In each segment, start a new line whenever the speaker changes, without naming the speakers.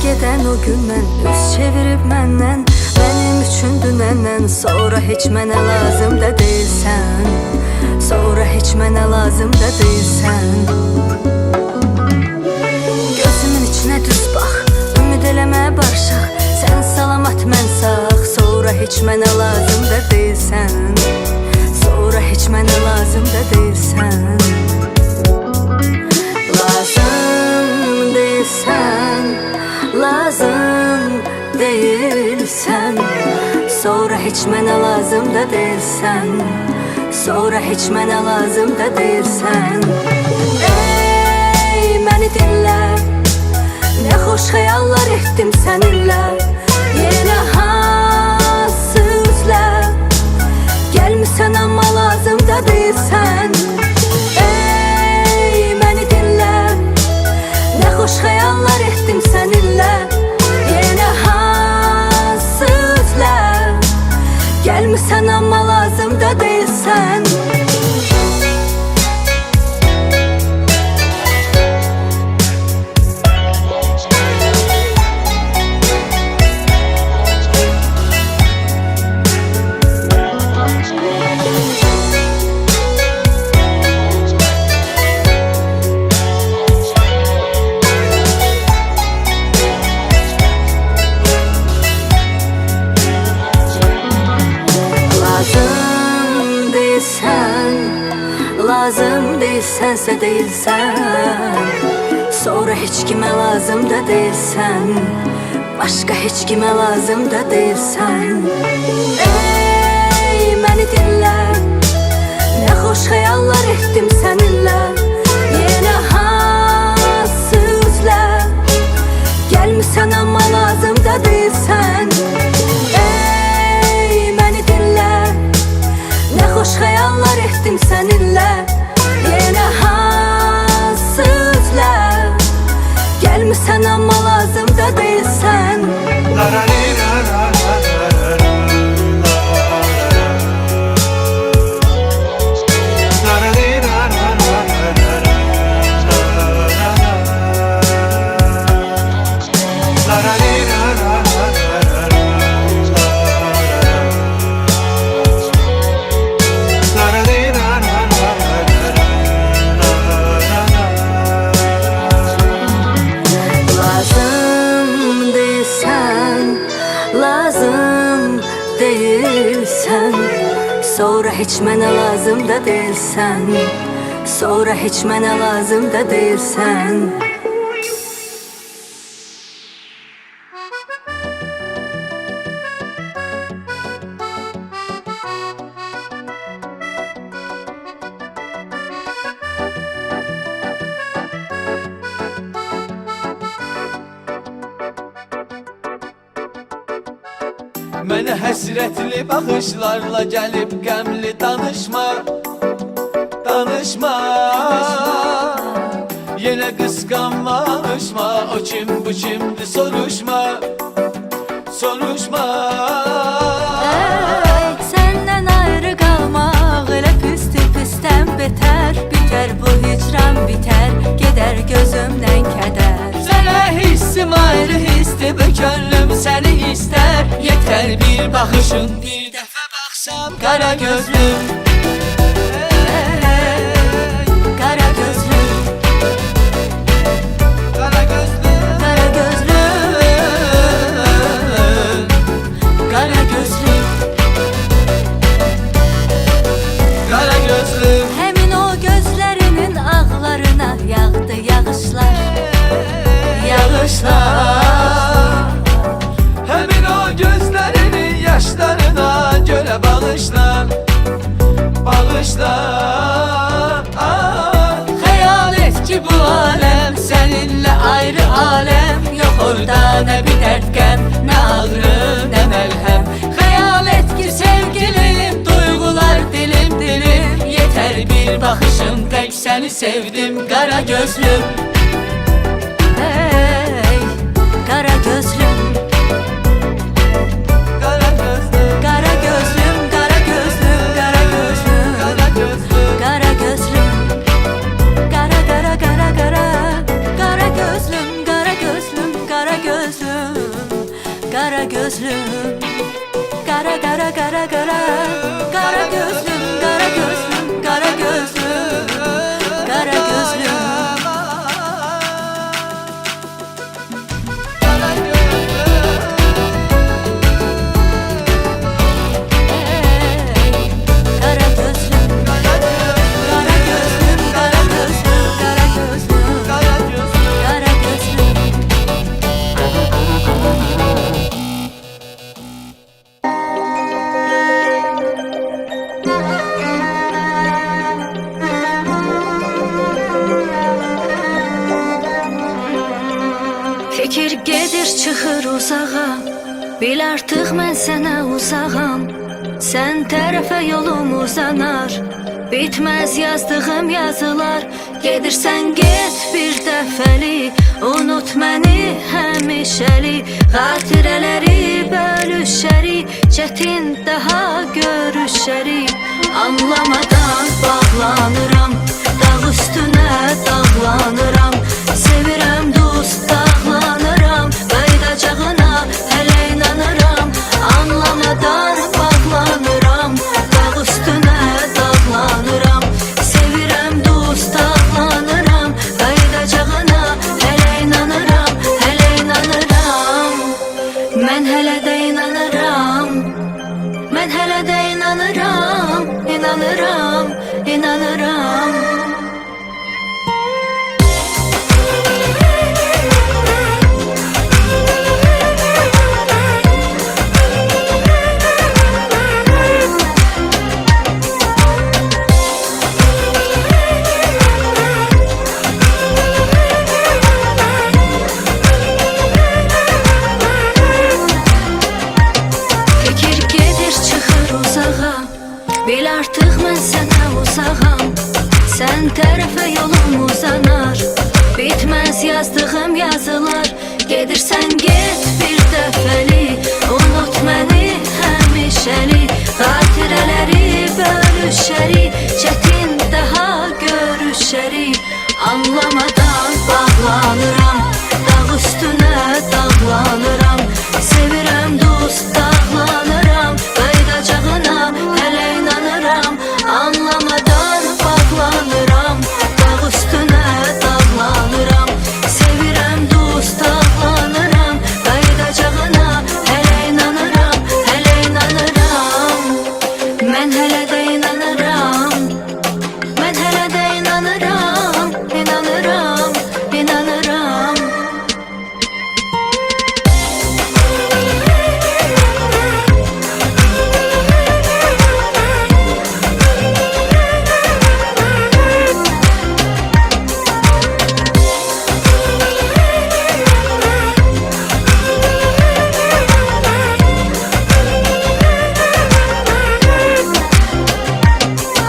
gedən o gündən üz çevirib məndən, mənim üçün dünəndən sonra heç mənə lazım da deyilsən, sonra heç mənə lazım da deyilsən. Gözümün içinə düz bax, ümid eləmə barışaq, sən salamat mən sağ, sonra heç mənə lazım da deyilsən, sonra heç mənə lazım da deyilsən. Lazım deyilsən, lazım deyilsən, sonra heç mənə lazım da deyilsən, sonra heç mənə lazım da deyilsən. Ey məni dinlə, nə xoş xəyallar etdim səninlə, yenə hansı üzlər gəlmisən amma lazım da deyilsən. Ey məni dinlə, nə xoş xəyallar etdim səninlə, yenə hansı üzlər gəlmisən amma lazım da deyilsən. Lazım deyilsənsə deyilsən, sonra heç kimə lazım da deyilsən, başqa heç kimə lazım da deyilsən. Ey məni dinlə, nə xoş xəyallar etdim səninlə, yenə hansı üzlər gəlmisən amma lazım da deyilsən. Ey məni dinlə, nə xoş xəyallar etdim səninlə, yenə hansı üzlər gəlmisən amma lazım da deyilsən. Lazım deyilsən, sonra heç mənə lazım da deyilsən, sonra heç mənə lazım da deyilsən.
Mənə həsrətli baxışlarla gəlib qəmli danışma, danışma. Yenə qısqanma, danışma, o kim bu kimdir soruşma, soruşma.
Səndən ayrı qalmaq elə pisdir, pisdən betər, bitər bu hicran bitər, gedər gözümdən kədər.
Sənə hissim ayrı hisdir, bu könlüm səni istər, yetər bir baxışın, bir dəfə baxsam qara gözlüm,
qara gözlüm,
qara gözlüm,
qara gözlüm, qara gözlüm,
qara gözlüm.
həmin o gözlərinin ağlarına yağdı yağışlar, yağışlar.
Həmin o gözlərinin yaşlarına görə bağışla, bağışla.
Xəyal et ki bu aləm səninlə ayrı aləm, yox orada nə bir dərd qəm, nə ağrı, nə məlhəm. Xəyal et ki sevgilim, duyğular dilim dilim, yetər bir baxışım, tək səni sevdim qara gözlüm. Ey qara gözlüm,
Qara gözlüm,
qara gözlüm, qara gözlüm, qara gözlüm,
qara gözlüm,
qara gözlüm, qara qara qara qara, qara gözlüm, qara gözlüm, qara gözlüm. Qara gözlüm, qara qara qara qara, qara gözlüm, qara gözlüm, qara gözlüm, qara gözlüm.
Fikir gedir çıxır uzağa, bil artıq mən sənə uzağam. Sən tərəfə yolum uzanar, bitməz yazdığım yazılar. Gedirsən get bir dəfəli, unut məni həmişəli. Xatirələri bölüşərik, çətin daha görüşərik. Anlamadan bağlanıram, dağ üstünə dağlanıram. Sevirəm dost dağlanıram, qaydacağına hələ inanıram. Anlamadan bağlanıram, dağ üstünə dağlanıram. Sevirəm dost dağlanıram, qaydacağına hələ inanıram, hələ inanıram. Mən hələ də inanıram, mən hələ də inanıram, inanıram, inanıram. Bil artıq mən sənə uzağam, sən tərəfə yolum uzanar. Bitməz yazdığım yazılar, gedirsən get bir dəfəli. Unut məni həmişəli, xatirələri bölüşərik. Çətin daha görüşərik. Anlamadan bağlanıram, dağ üstünə dağlanıram. Sevirəm dost dağlanıram, qaydacağına hələ inanıram. Anlamadan bağlanıram, dağ üstünə dağlanıram. Sevirəm dost dağlanıram, qaydacağına hələ inanıram, hələ inanıram. Mən hələ də inanıram, mən hələ də inanıram, inanıram, inanıram.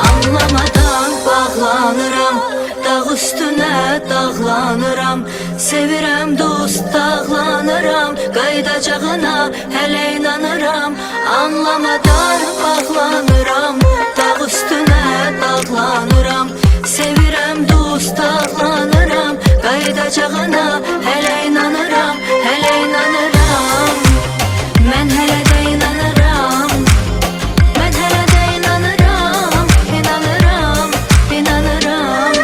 Anlamadan bağlanıram, dağ üstünə dağlanıram. Sevirəm dost dağlanıram, qaydacağına hələ inanıram. Anlamadan bağlanıram, dağ üstünə dağlanıram. Sevirəm dost dağlanıram, qaydacağına hələ inanıram, hələ inanıram. Mən hələ də inanıram, mən hələ də inanıram, inanıram, inanıram.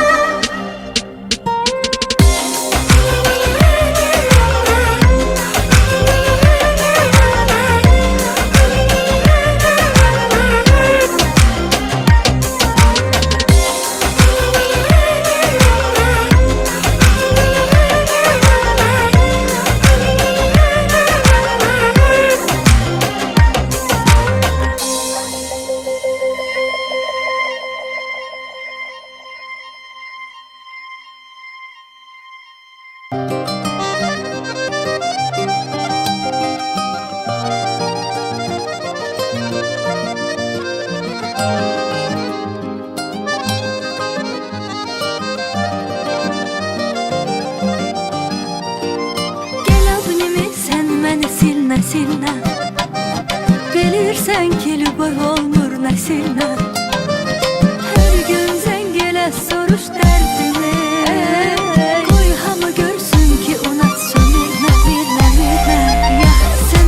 Silnə bilirsən ki, lübov olmur nəsilnə. Hər gün zəng elə soruş dərdimi, qoy hamı görsün ki, unatsın mirnə, mirnə, mirnə. Ya sən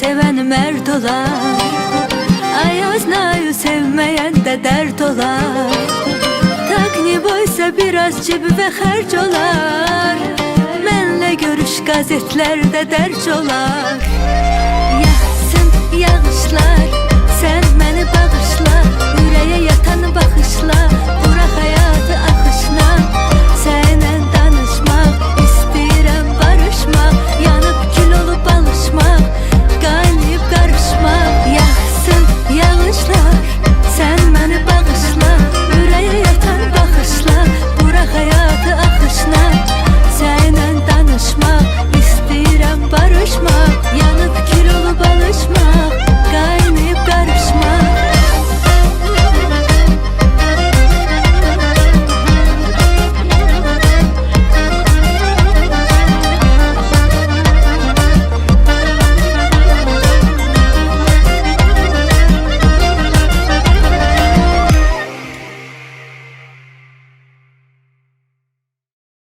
Seven mərd olar Ayaz nayu sevməyən də dərd olar Takni boysa biraz cibə xərc olar Mənlə görüş qazetlərdə dərc olar Yağsın yağışlar